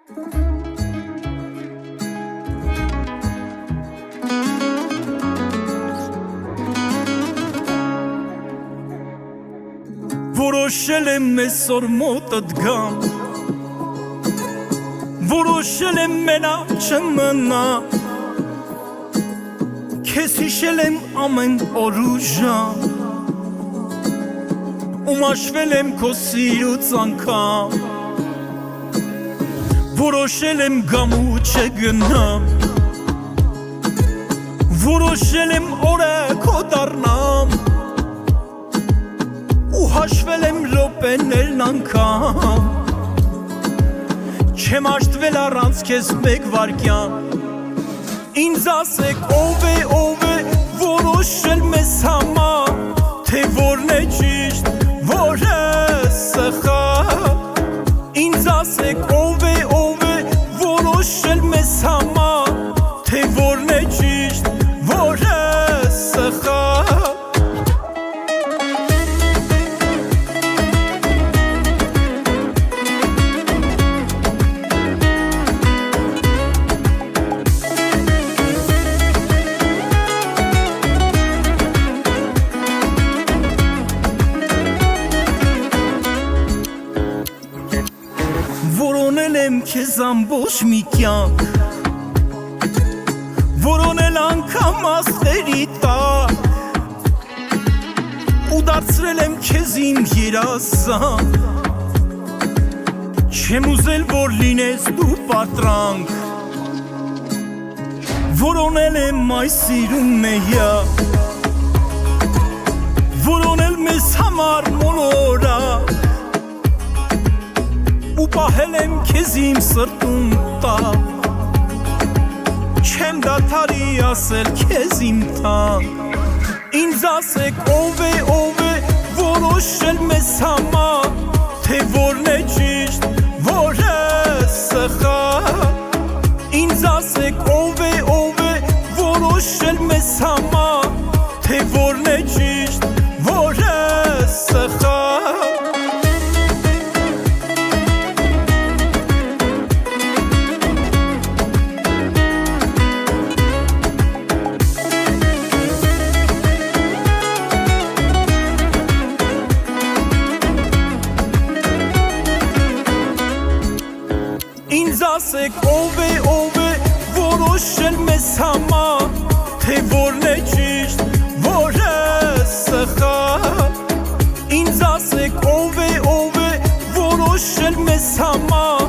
Որոշել եմ այսօր մոտդ գամ, որոշել եմ մենակ չմնա, քեզ հիշել եմ ամեն օր ու ժամ, ու մաշվել եմ քո սիրուց անգամ, որոշել եմ գամ ու չգնամ, որոշել եմ օրը քո դառնամ, ու հաշվել եմ րոպեներն անգամ, չեմ աշտվել առանց քեզ մեկ վայրկյան, ինձ ասեք ով է որոշել մեզ համար, թե որն է ճիշտ, որը սխալ, ինձ ասեք ով է որոշել մեզ համար, թե որն է ճիշտ, որը սխալ. Որոնել եմ քեզ ամբողջ մի կյանք, որոնել անգամ աստղերի տակ, ու դարձրել եմ քեզ իմ երազանք, չեմ ուզել որ լինես դու պատրանք, որոնել եմ այս սիրուն մեյակ, որոնել մեզ համար մոլորակ, ու պահել եմ քեզ իմ սրտում տակ, չեմ դադարի ասել քեզ իմ թանկ, ինձ ասեք ով է որոշել մեզ համար, թե որն է ճիշտ, որը սխալ, ինձ ասեք ով է որոշել մեզ համար, թե որն է ճիշտ, որը սխալ. Ինձ ասեք ով է որոշել մեզ համար, թե որն է ճիշտ, որը սխալ, ինձ ասեք ով է որոշել մեզ համար,